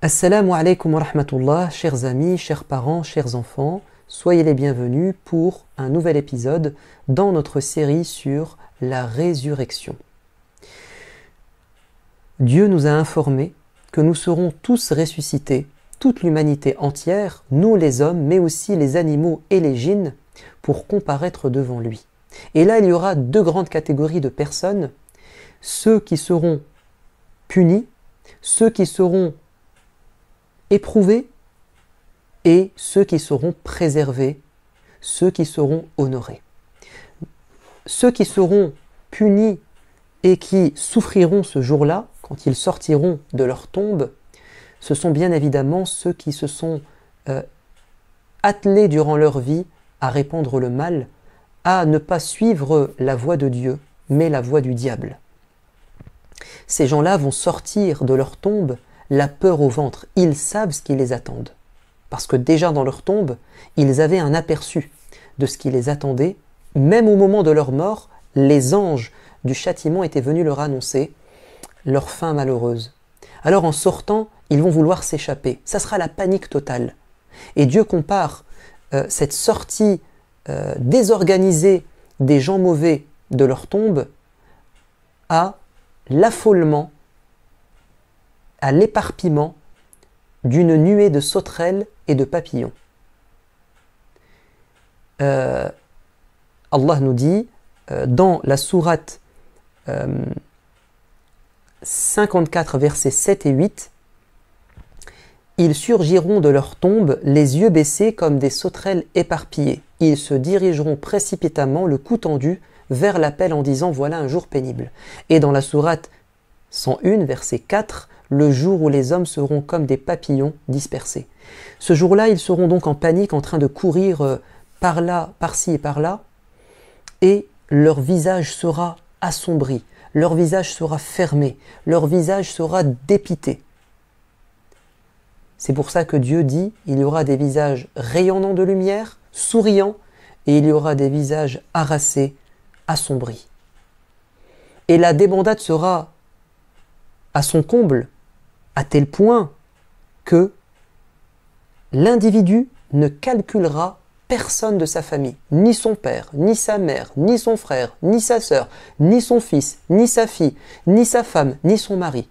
Assalamu alaikum wa rahmatullah, chers amis, chers parents, chers enfants, soyez les bienvenus pour un nouvel épisode dans notre série sur la résurrection. Dieu nous a informé que nous serons tous ressuscités, toute l'humanité entière, nous les hommes, mais aussi les animaux et les djinns, pour comparaître devant lui. Et là, il y aura deux grandes catégories de personnes, ceux qui seront punis, ceux qui seront éprouvés et ceux qui seront préservés, ceux qui seront honorés. Ceux qui seront punis et qui souffriront ce jour-là, quand ils sortiront de leur tombe, ce sont bien évidemment ceux qui se sont attelés durant leur vie à répandre le mal, à ne pas suivre la voie de Dieu, mais la voie du diable. Ces gens-là vont sortir de leur tombe la peur au ventre. Ils savent ce qui les attend. Parce que déjà dans leur tombe, ils avaient un aperçu de ce qui les attendait. Même au moment de leur mort, les anges du châtiment étaient venus leur annoncer leur fin malheureuse. Alors en sortant, ils vont vouloir s'échapper. Ça sera la panique totale. Et Dieu compare cette sortie désorganisée des gens mauvais de leur tombe à l'affolement, à l'éparpillement d'une nuée de sauterelles et de papillons. Allah nous dit dans la sourate 54 versets 7 et 8, ils surgiront de leur tombe les yeux baissés comme des sauterelles éparpillées. Ils se dirigeront précipitamment le cou tendu vers l'appel en disant voilà un jour pénible. Et dans la sourate 101 verset 4, le jour où les hommes seront comme des papillons dispersés. Ce jour-là, ils seront donc en panique, en train de courir par là, par-ci et par-là, et leur visage sera assombri, leur visage sera fermé, leur visage sera dépité. C'est pour ça que Dieu dit, il y aura des visages rayonnants de lumière, souriants, et il y aura des visages harassés, assombris. Et la débandade sera à son comble, à tel point que l'individu ne calculera personne de sa famille, ni son père, ni sa mère, ni son frère, ni sa sœur, ni son fils, ni sa fille, ni sa femme, ni son mari.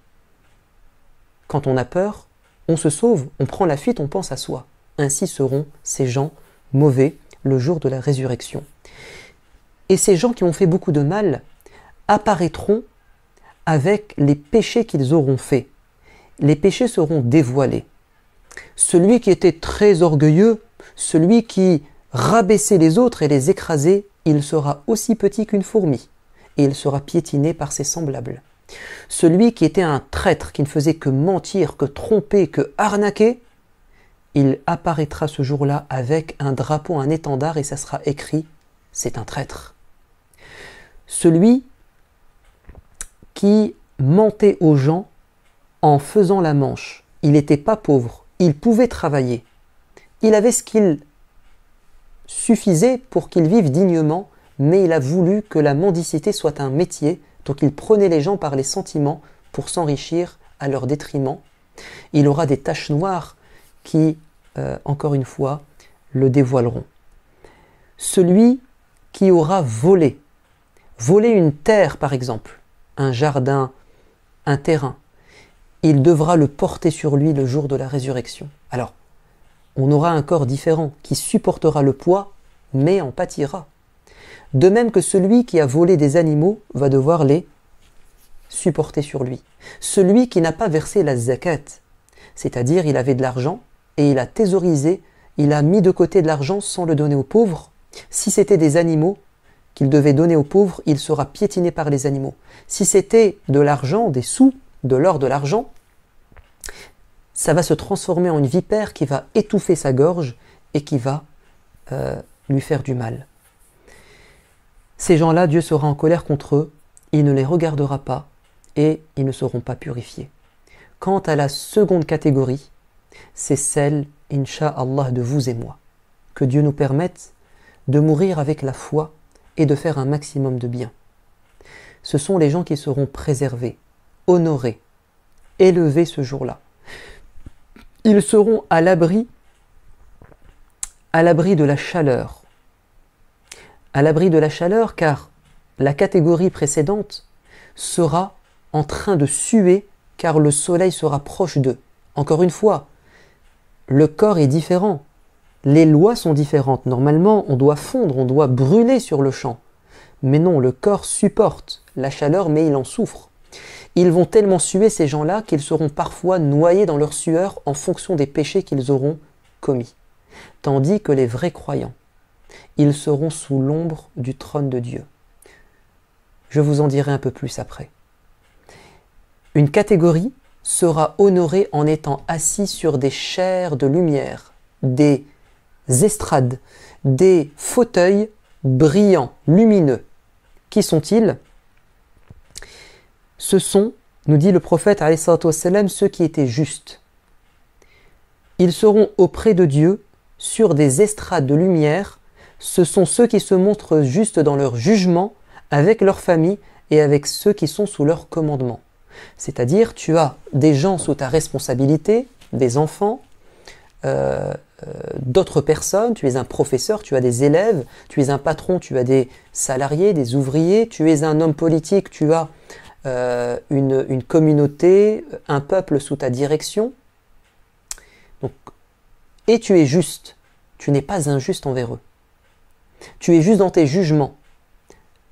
Quand on a peur, on se sauve, on prend la fuite, on pense à soi. Ainsi seront ces gens mauvais le jour de la résurrection. Et ces gens qui ont fait beaucoup de mal apparaîtront avec les péchés qu'ils auront faits. Les péchés seront dévoilés. Celui qui était très orgueilleux, celui qui rabaissait les autres et les écrasait, il sera aussi petit qu'une fourmi, et il sera piétiné par ses semblables. Celui qui était un traître, qui ne faisait que mentir, que tromper, que arnaquer, il apparaîtra ce jour-là avec un drapeau, un étendard, et ça sera écrit « c'est un traître ». Celui qui mentait aux gens en faisant la manche. Il n'était pas pauvre, il pouvait travailler. Il avait ce qu'il suffisait pour qu'il vive dignement, mais il a voulu que la mendicité soit un métier, donc il prenait les gens par les sentiments pour s'enrichir à leur détriment. Il aura des taches noires qui, encore une fois, le dévoileront. Celui qui aura volé une terre par exemple, un jardin, un terrain, il devra le porter sur lui le jour de la résurrection. Alors, on aura un corps différent qui supportera le poids, mais en pâtira. De même que celui qui a volé des animaux va devoir les supporter sur lui. Celui qui n'a pas versé la zakat, c'est-à-dire il avait de l'argent et il a thésaurisé, il a mis de côté de l'argent sans le donner aux pauvres. Si c'était des animaux qu'il devait donner aux pauvres, il sera piétiné par les animaux. Si c'était de l'argent, des sous, de l'or, de l'argent, ça va se transformer en une vipère qui va étouffer sa gorge et qui va lui faire du mal. Ces gens-là, Dieu sera en colère contre eux, il ne les regardera pas et ils ne seront pas purifiés. Quant à la seconde catégorie, c'est celle, Inch'Allah, de vous et moi. Que Dieu nous permette de mourir avec la foi et de faire un maximum de bien. Ce sont les gens qui seront préservés, honorés, élevés ce jour-là. Ils seront à l'abri de la chaleur. À l'abri de la chaleur, car la catégorie précédente sera en train de suer car le soleil sera proche d'eux. Encore une fois, le corps est différent. Les lois sont différentes. Normalement, on doit fondre, on doit brûler sur le champ. Mais non, le corps supporte la chaleur, mais il en souffre. Ils vont tellement suer, ces gens-là, qu'ils seront parfois noyés dans leur sueur en fonction des péchés qu'ils auront commis. Tandis que les vrais croyants, ils seront sous l'ombre du trône de Dieu. Je vous en dirai un peu plus après. Une catégorie sera honorée en étant assis sur des chairs de lumière, des estrades, des fauteuils brillants, lumineux. Qui sont-ils? Ce sont, nous dit le prophète alayhi salatu wassalam, ceux qui étaient justes. Ils seront auprès de Dieu sur des estrades de lumière. Ce sont ceux qui se montrent justes dans leur jugement avec leur famille et avec ceux qui sont sous leur commandement. C'est-à-dire, tu as des gens sous ta responsabilité, des enfants, d'autres personnes, tu es un professeur, tu as des élèves, tu es un patron, tu as des salariés, des ouvriers, tu es un homme politique, tu as une communauté, un peuple sous ta direction. Donc, et tu es juste, tu n'es pas injuste envers eux. Tu es juste dans tes jugements.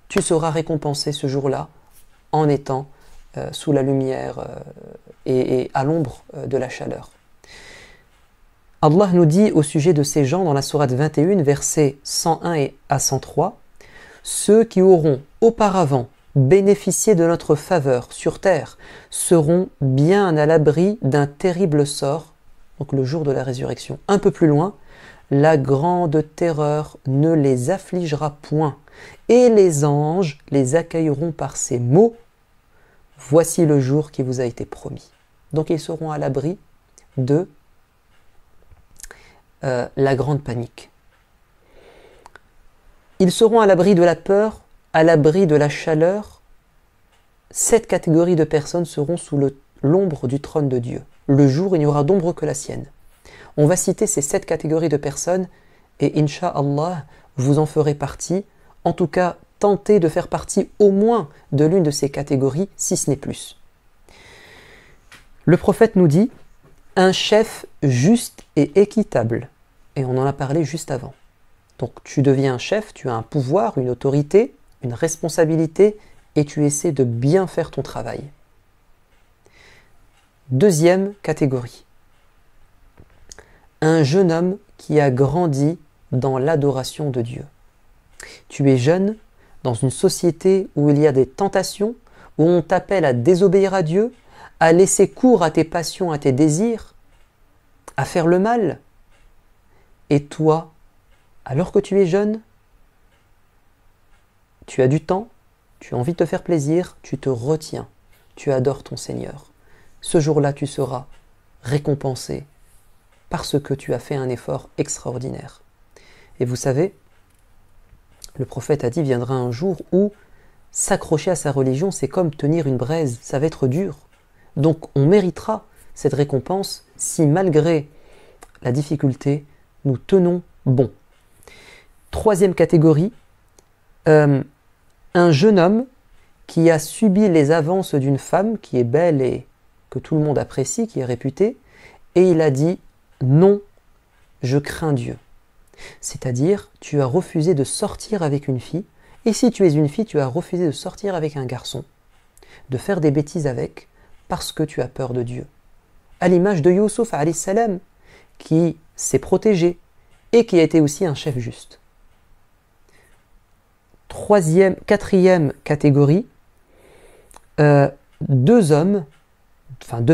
Tu seras récompensé ce jour-là en étant sous la lumière et à l'ombre de la chaleur. Allah nous dit au sujet de ces gens dans la sourate 21, versets 101 et à 103, « Ceux qui auront auparavant bénéficié de notre faveur sur terre seront bien à l'abri d'un terrible sort, donc le jour de la résurrection. » Un peu plus loin, « La grande terreur ne les affligera point, et les anges les accueilleront par ces mots. Voici le jour qui vous a été promis. » Donc ils seront à l'abri de la grande panique. Ils seront à l'abri de la peur, à l'abri de la chaleur. Cette catégorie de personnes seront sous l'ombre du trône de Dieu. Le jour, il n'y aura d'ombre que la sienne. On va citer ces 7 catégories de personnes et Inch'Allah, vous en ferez partie. En tout cas, tentez de faire partie au moins de l'une de ces catégories, si ce n'est plus. Le prophète nous dit « Un chef juste et équitable ». Et on en a parlé juste avant. Donc tu deviens un chef, tu as un pouvoir, une autorité, une responsabilité et tu essaies de bien faire ton travail. Deuxième catégorie. Un jeune homme qui a grandi dans l'adoration de Dieu. Tu es jeune dans une société où il y a des tentations, où on t'appelle à désobéir à Dieu, à laisser cours à tes passions, à tes désirs, à faire le mal. Et toi, alors que tu es jeune, tu as du temps, tu as envie de te faire plaisir, tu te retiens, tu adores ton Seigneur. Ce jour-là, tu seras récompensé parce que tu as fait un effort extraordinaire. Et vous savez, le prophète a dit, viendra un jour où s'accrocher à sa religion, c'est comme tenir une braise, ça va être dur. Donc on méritera cette récompense si malgré la difficulté, nous tenons bon. Troisième catégorie, un jeune homme qui a subi les avances d'une femme qui est belle et que tout le monde apprécie, qui est réputée, et il a dit « Non, je crains Dieu ». C'est-à-dire, tu as refusé de sortir avec une fille, et si tu es une fille, tu as refusé de sortir avec un garçon, de faire des bêtises avec, parce que tu as peur de Dieu. À l'image de Youssouf alayhi salam, qui s'est protégé et qui a été aussi un chef juste. Quatrième catégorie, deux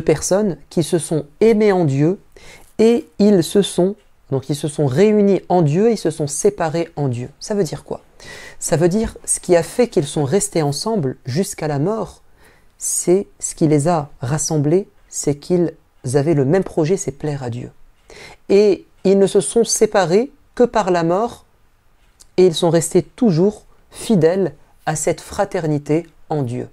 personnes qui se sont aimés en Dieu et ils se sont réunis en Dieu et ils se sont séparés en Dieu. Ça veut dire quoi? Ça veut dire ce qui a fait qu'ils sont restés ensemble jusqu'à la mort, c'est ce qui les a rassemblés, c'est qu'ils avaient le même projet, c'est plaire à Dieu. Et ils ne se sont séparés que par la mort et ils sont restés toujours fidèles à cette fraternité en Dieu.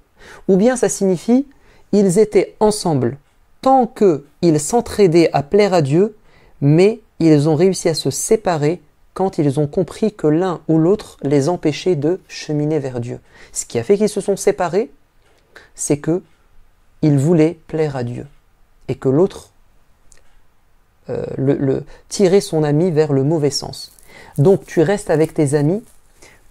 Ou bien ça signifie ils étaient ensemble tant qu'ils s'entraidaient à plaire à Dieu, mais ils ont réussi à se séparer quand ils ont compris que l'un ou l'autre les empêchait de cheminer vers Dieu. Ce qui a fait qu'ils se sont séparés, c'est qu'ils voulaient plaire à Dieu et que l'autre tirait son ami vers le mauvais sens. Donc tu restes avec tes amis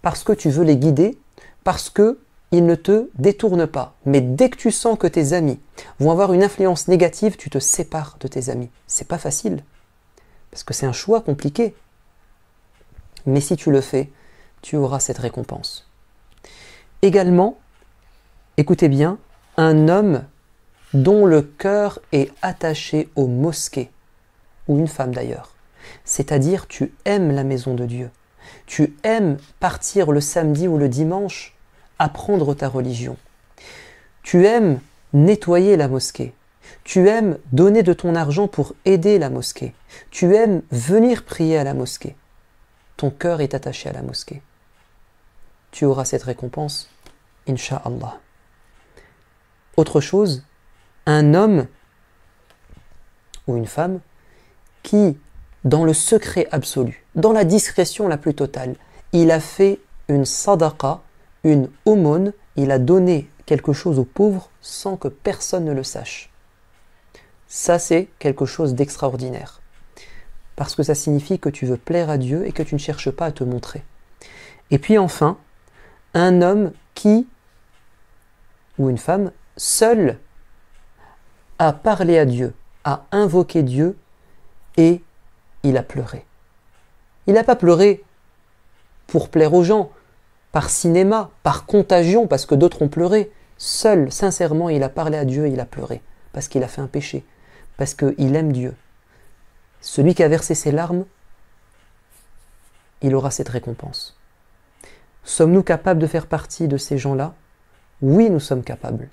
parce que tu veux les guider, parce qu'ils ne te détournent pas. Mais dès que tu sens que tes amis vont avoir une influence négative, tu te sépares de tes amis. C'est pas facile, parce que c'est un choix compliqué. Mais si tu le fais, tu auras cette récompense. Également, écoutez bien, un homme dont le cœur est attaché aux mosquées, ou une femme d'ailleurs, c'est-à-dire tu aimes la maison de Dieu, tu aimes partir le samedi ou le dimanche, apprendre ta religion, tu aimes nettoyer la mosquée, tu aimes donner de ton argent pour aider la mosquée, tu aimes venir prier à la mosquée, ton cœur est attaché à la mosquée. Tu auras cette récompense, Inch'Allah. Autre chose, un homme ou une femme qui, dans le secret absolu, dans la discrétion la plus totale, il a fait une sadaqa, une aumône, il a donné quelque chose aux pauvres sans que personne ne le sache. Ça, c'est quelque chose d'extraordinaire. Parce que ça signifie que tu veux plaire à Dieu et que tu ne cherches pas à te montrer. Et puis enfin, un homme qui, ou une femme, seul, a parlé à Dieu, a invoqué Dieu et il a pleuré. Il n'a pas pleuré pour plaire aux gens, par cinéma, par contagion, parce que d'autres ont pleuré. Seul, sincèrement, il a parlé à Dieu et il a pleuré, parce qu'il a fait un péché, parce qu'il aime Dieu. Celui qui a versé ses larmes, il aura cette récompense. Sommes-nous capables de faire partie de ces gens-là? Oui, nous sommes capables.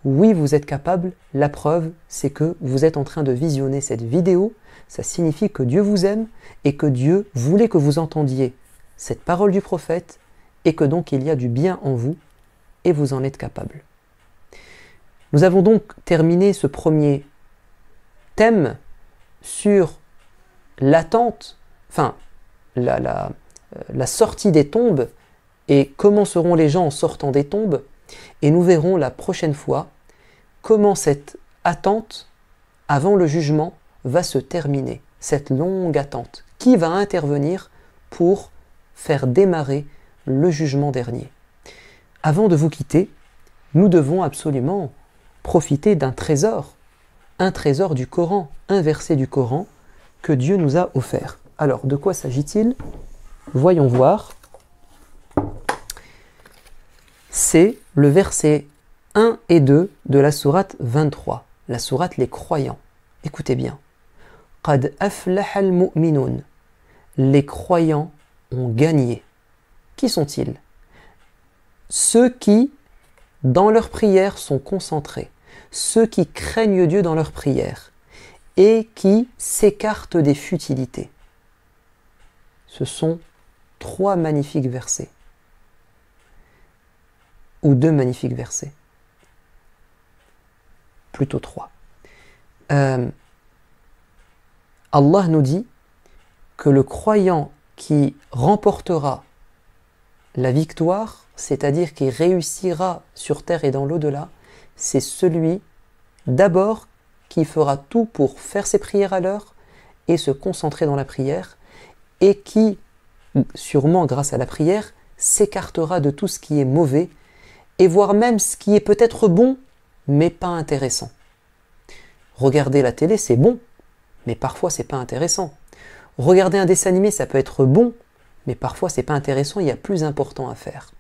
Oui, vous êtes capables. La preuve, c'est que vous êtes en train de visionner cette vidéo. Ça signifie que Dieu vous aime et que Dieu voulait que vous entendiez cette parole du prophète et que donc il y a du bien en vous et vous en êtes capable. Nous avons donc terminé ce premier thème sur l'attente, enfin la sortie des tombes et comment seront les gens en sortant des tombes. Et nous verrons la prochaine fois comment cette attente avant le jugement va se terminer, cette longue attente. Qui va intervenir pour faire démarrer le jugement dernier? Avant de vous quitter, nous devons absolument profiter d'un trésor, un trésor du Coran, un verset du Coran que Dieu nous a offert. Alors, de quoi s'agit-il? Voyons voir. C'est le verset 1 et 2 de la sourate 23, la sourate Les Croyants. Écoutez bien. Qad aflaha al-mu'minun. Les croyants ont gagné. Qui sont-ils? Ceux qui, dans leurs prières, sont concentrés. Ceux qui craignent Dieu dans leurs prières et qui s'écartent des futilités. Ce sont 3 magnifiques versets. Ou 2 magnifiques versets. Plutôt 3. Allah nous dit que le croyant qui remportera la victoire, c'est-à-dire qui réussira sur terre et dans l'au-delà, c'est celui d'abord qui fera tout pour faire ses prières à l'heure et se concentrer dans la prière et qui, sûrement grâce à la prière, s'écartera de tout ce qui est mauvais et voire même ce qui est peut-être bon mais pas intéressant. Regarder la télé, c'est bon, mais parfois c'est pas intéressant. Regarder un dessin animé, ça peut être bon, mais parfois c'est pas intéressant, il y a plus important à faire.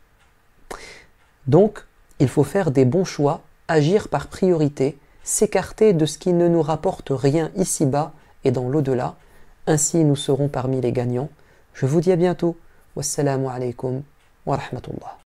Donc, il faut faire des bons choix, agir par priorité, s'écarter de ce qui ne nous rapporte rien ici-bas et dans l'au-delà. Ainsi, nous serons parmi les gagnants. Je vous dis à bientôt. Wassalamu alaikum wa rahmatullah.